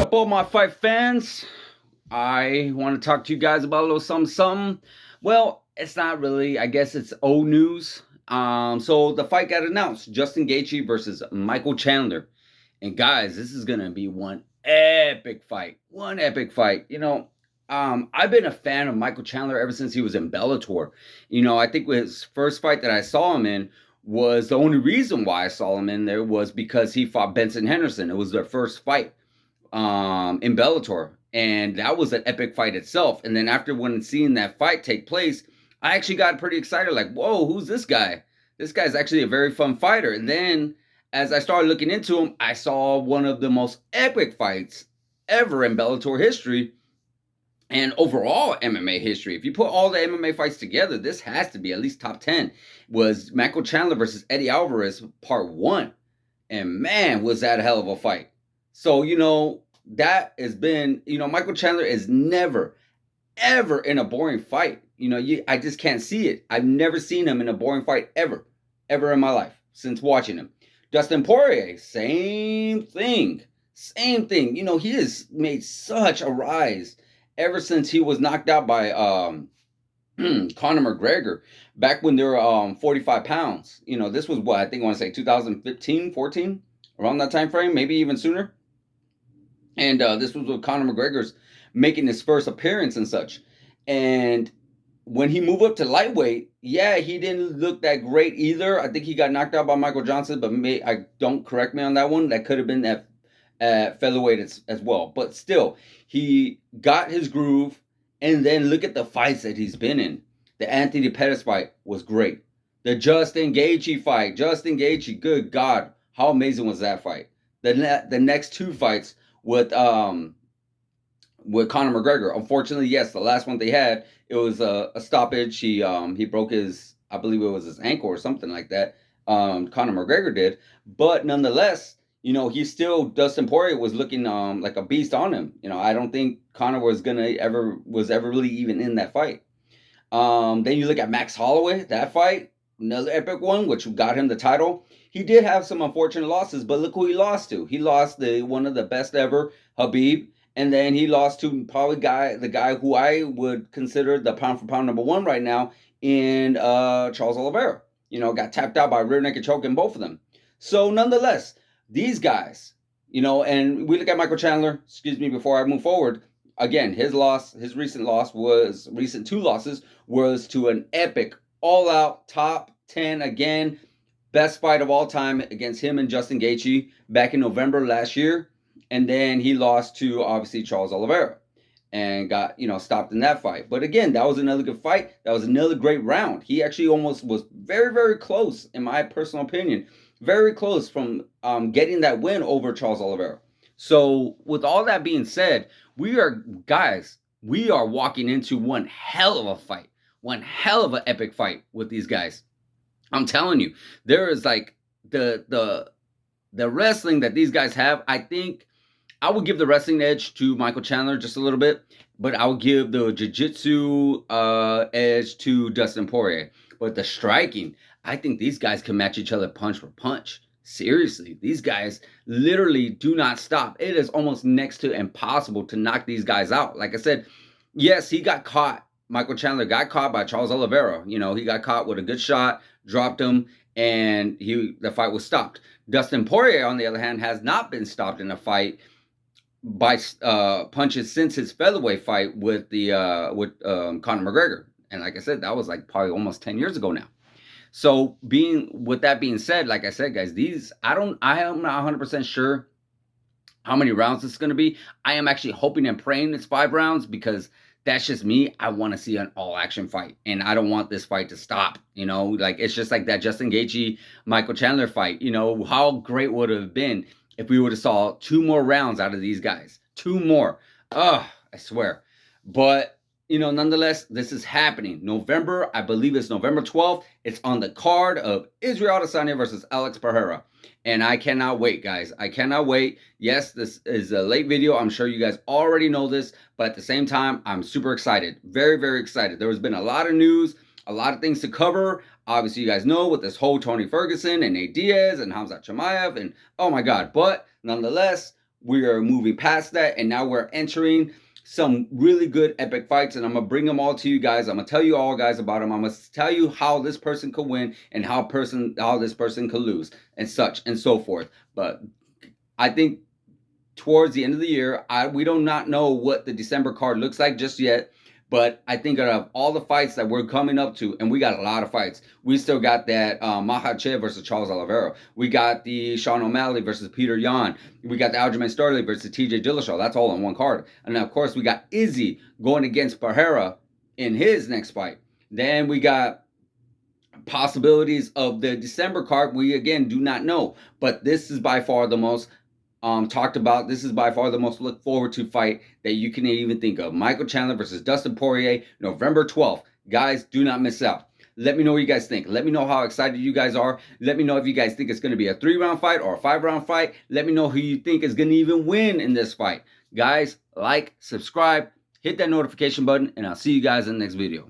up, all my fight fans? I want to talk to you guys about a little something. Well, it's not really. I guess it's old news. So the fight got announced: Justin Gaethje versus Michael Chandler. And guys, this is gonna be one epic fight. One epic fight. I've been a fan of Michael Chandler ever since he was in Bellator. I think his first fight that I saw him in was the only reason why I saw him in there was because he fought Benson Henderson. It was their first fight in Bellator, and that was an epic fight itself. And then after when seeing that fight take place, I actually got pretty excited. Like, whoa, who's this guy? This guy's actually a very fun fighter. And then as I started looking into him, I saw one of the most epic fights ever in Bellator history and overall MMA history. If you put all the MMA fights together, this has to be at least top 10. Was Michael Chandler versus Eddie Alvarez part 1. And man, was that a hell of a fight. So, that has been, Michael Chandler is never, ever in a boring fight. I just can't see it. I've never seen him in a boring fight ever in my life since watching him. Dustin Poirier, same thing. He has made such a rise ever since he was knocked out by Conor McGregor back when they were 45 pounds. This was what I think I want to say 2015, 14, around that time frame, maybe even sooner. And this was with Conor McGregor's making his first appearance and such. And when he moved up to lightweight, yeah, he didn't look that great either. I think he got knocked out by Michael Johnson, but I don't correct me on that one. That could have been at featherweight as well. But still, he got his groove. And then look at the fights that he's been in. The Anthony Pettis fight was great. The Justin Gaethje fight. Good God. How amazing was that fight? The next two fights with Conor McGregor. Unfortunately, yes, the last one they had, it was a stoppage. He broke his, I believe it was his ankle or something like that. Conor McGregor did. But nonetheless, he still, Dustin Poirier was looking like a beast on him. I don't think Conor was ever really even in that fight. Then you look at Max Holloway, that fight, another epic one, which got him the title. He did have some unfortunate losses, but look who he lost to. He lost one of the best ever, Khabib, and then he lost to probably the guy who I would consider the pound for pound number one right now in Charles Oliveira. Got tapped out by rear naked choke in both of them. So nonetheless, these guys, and we look at Michael Chandler, before I move forward, again, his recent two losses was to an epic, all-out, top 10, again, best fight of all time against him and Justin Gaethje back in November last year. And then he lost to, obviously, Charles Oliveira and got, stopped in that fight. But again, that was another good fight. That was another great round. He actually almost was very, very close, in my personal opinion, very close from getting that win over Charles Oliveira. So with all that being said, we are walking into one hell of a fight, one hell of an epic fight with these guys. I'm telling you, there is like the wrestling that these guys have. I think I would give the wrestling edge to Michael Chandler just a little bit, but I would give the jiu-jitsu edge to Dustin Poirier. But the striking, I think these guys can match each other punch for punch. Seriously, these guys literally do not stop. It is almost next to impossible to knock these guys out. Like I said, yes, he got caught. Michael Chandler got caught by Charles Oliveira. He got caught with a good shot, dropped him, and the fight was stopped. Dustin Poirier, on the other hand, has not been stopped in a fight by punches since his featherweight fight with Conor McGregor. And like I said, that was like probably almost 10 years ago now. So with that being said, like I said, guys, I am not 100% sure how many rounds it's going to be. I am actually hoping and praying it's 5 rounds because that's just me. I want to see an all-action fight, and I don't want this fight to stop. It's just like that Justin Gaethje, Michael Chandler fight. How great would it have been if we would have saw 2 more rounds out of these guys. 2 more. I swear. But nonetheless, this is happening. November, I believe it's November 12th. It's on the card of Israel Adesanya versus Alex Pereira. And I cannot wait, guys. I cannot wait. Yes, this is a late video. I'm sure you guys already know this. But at the same time, I'm super excited. Very, very excited. There has been a lot of news, a lot of things to cover. Obviously, you guys know with this whole Tony Ferguson and Nate Diaz and Hamzat Chimaev. And oh my God. But nonetheless, we are moving past that, and now we're entering some really good epic fights, and I'm gonna bring them all to you guys. I'm gonna tell you all guys about them. I'm gonna tell you how this person could win and how this person could lose, and such and so forth. But I think towards the end of the year, we do not know what the December card looks like just yet. But I think out of all the fights that we're coming up to, and we got a lot of fights. We still got that Makhachev versus Charles Oliveira. We got the Sean O'Malley versus Peter Yan. We got the Aljamain Sterling versus TJ Dillashaw. That's all on one card. And then, of course, we got Izzy going against Pereira in his next fight. Then we got possibilities of the December card. We, again, do not know. But this is by far the most talked about. This is by far the most look forward to fight that you can even think of. Michael Chandler versus Dustin Poirier, November 12th. Guys, do not miss out. Let me know what you guys think. Let me know how excited you guys are. Let me know if you guys think it's going to be a 3-round fight or a 5-round fight. Let me know who you think is going to even win in this fight. Guys, like, subscribe, hit that notification button, and I'll see you guys in the next video.